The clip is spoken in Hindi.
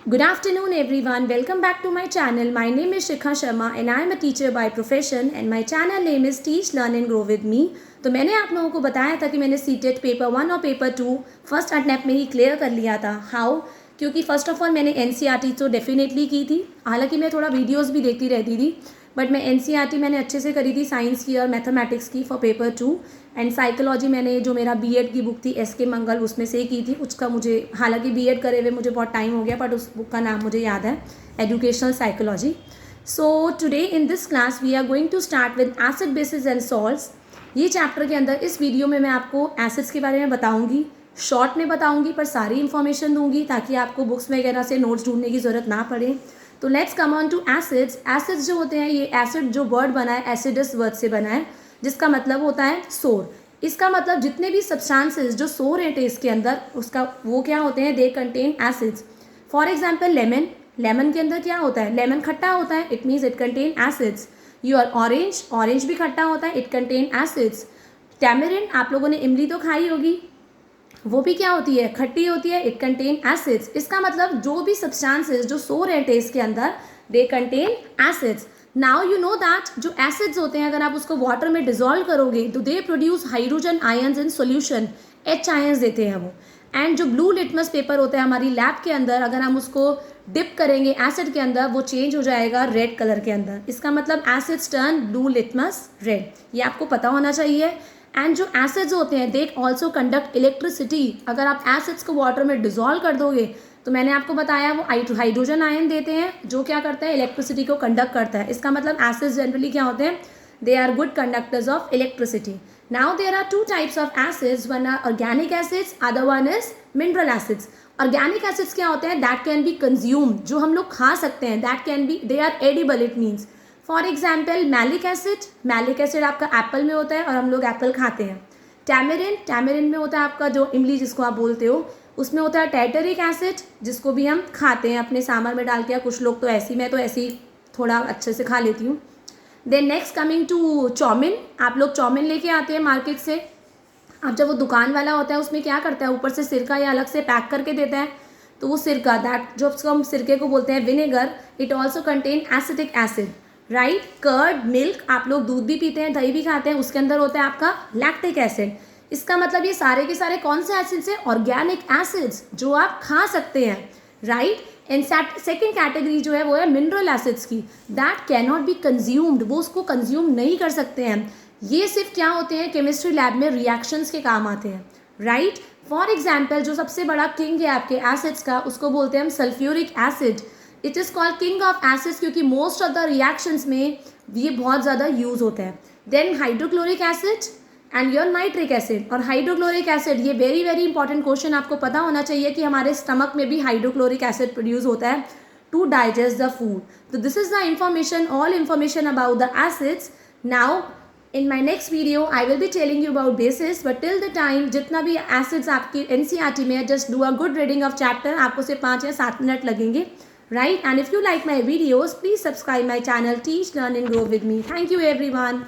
Good afternoon everyone. Welcome back to my channel. My name is Shikha Sharma and I am a teacher by profession and my channel name is Teach Learn and Grow with Me. तो मैंने आप लोगों को बताया था कि मैंने सीटेट पेपर 1 और पेपर 2 फर्स्ट अटैम्प्ट में ही क्लियर कर लिया था. हाउ? क्योंकि फर्स्ट ऑफ ऑल मैंने एनसीईआरटी तो डेफिनेटली की थी. हालांकि मैं थोड़ा वीडियोस भी देखती रहती थी, बट मैं एनसीईआरटी मैंने अच्छे से करी थी साइंस की और मैथमेटिक्स की फॉर पेपर 2. एंड साइकोलॉजी मैंने जो मेरा बीएड की बुक थी एसके मंगल उसमें से की थी. उसका मुझे हालांकि बीएड करे हुए मुझे बहुत टाइम हो गया, बट उस बुक का नाम मुझे याद है, educational psychology. So today in this class we are going to start with acid bases and salts. ये चैप्टर के अंदर इस वीडियो में मैं आपको एसिड्स के बारे में बताऊंगी, शॉर्ट में बताऊंगी पर सारी इन्फॉर्मेशन दूंगी ताकि आपको बुक्स वगैरह से नोट्स ढूंढने की ज़रूरत ना पड़े. तो let's come on to acids. Acids जो होते हैं, ये एसिड जो वर्ड बना है एसिडस वर्ड से बना है, जिसका मतलब होता है सोर. इसका मतलब जितने भी सब्सटेंसेस जो सोर हैं टेस्ट के अंदर, उसका वो क्या होते हैं, they contain acids. For example lemon. Lemon के अंदर क्या होता है, लेमन खट्टा होता है, it means it contain acids. Your orange, orange भी खट्टा होता है, इट कंटेन एसिड्स. टैमरिंड, आप लोगों ने इमली तो खाई होगी, वो भी क्या होती है, खट्टी होती है, इट कंटेन एसिड्स. इसका मतलब जो भी सब्सटेंसेस जो सोर है टेस्ट के अंदर, they contain acids. Now you know that जो एसिड्स होते हैं अगर आप उसको वाटर में डिजोल्व करोगे तो they produce hydrogen ions in solution, H ions देते हैं वो. एंड जो ब्लू लिटमस पेपर होता है हमारी लैब के अंदर, अगर हम उसको डिप करेंगे एसिड के अंदर, वो चेंज हो जाएगा रेड कलर के अंदर. इसका मतलब acids turn blue litmus red. ये आपको पता होना चाहिए. एंड जो एसिड्स होते हैं दे ऑल्सो कंडक्ट इलेक्ट्रिसिटी. अगर आप एसिड्स को वाटर में डिजोल्व कर दोगे तो मैंने आपको बताया वो हाइड्रोजन आयन देते हैं जो क्या करता है, इलेक्ट्रिसिटी को कंडक्ट करता है. इसका मतलब एसिड्स जनरली क्या होते हैं, they are good conductors of electricity. Now there are two types of acids, one are organic acids, other one is mineral acids. Organic acids क्या होते हैं, दैट कैन बी कंज्यूम्ड, जो हम लोग खा सकते हैं, that can be, they are edible. It means for example malic acid. Malic acid आपका एप्पल में होता है और हम लोग एप्पल खाते हैं. टैमरिन, टैमरिन में होता है आपका जो इमली जिसको आप बोलते हो, उसमें होता है टाइटरिक एसिड जिसको भी हम खाते हैं अपने सांभर में डाल के. कुछ लोग तो ऐसी, मैं तो ऐसी थोड़ा अच्छे से खा लेती हूँ. Then next coming to chow mein. आप लोग चाउमिन लेके आते हैं मार्केट से. अब जब वो दुकान वाला होता है उसमें क्या करता है, ऊपर से सिरका या अलग से पैक करके देता है. तो वो सिरका, दैट जो हम सिरके को बोलते हैं vinegar, it also contain acetic acid, right. Curd, milk, आप लोग दूध भी पीते हैं, दही भी खाते हैं, उसके अंदर होता है आपका लैक्टिक एसिड. इसका मतलब ये सारे के सारे कौन से एसिड्स हैं, ऑर्गेनिक एसिड्स जो आप खा सकते हैं, राइट. एंड सेकेंड कैटेगरी जो है वो है मिनरल एसिड्स की, that can not be consumed, वो उसको कंज्यूम नहीं कर सकते हैं. ये सिर्फ क्या होते हैं, केमिस्ट्री लैब में रिएक्शंस के काम आते हैं, राइट. फॉर एग्जाम्पल जो सबसे बड़ा किंग है आपके एसिड्स का, उसको बोलते हैं हम sulphuric acid. It is called king of acids क्योंकि मोस्ट ऑफ द रिएक्शंस में ये बहुत ज़्यादा यूज़ होता है. Then hydrochloric acid and your nitric acid. और हाइड्रोक्लोरिक एसिड, ये वेरी वेरी इंपॉर्टेंट क्वेश्चन आपको पता होना चाहिए कि हमारे स्टमक में भी हाइड्रोक्लोरिक एसिड प्रोड्यूस होता है टू डाइजेस्ट द फूड. तो this is the information, all information about the acids. Now in my next video I will be telling you about basis, but till the time जितना भी एसिड्स आपकी एनसीईआरटी में है, just do a good reading of chapter. आपको सिर्फ 5 या 7 मिनट लगेंगे, right. And if you like my videos, please subscribe my channel Teach Learn and Grow with Me. Thank you everyone.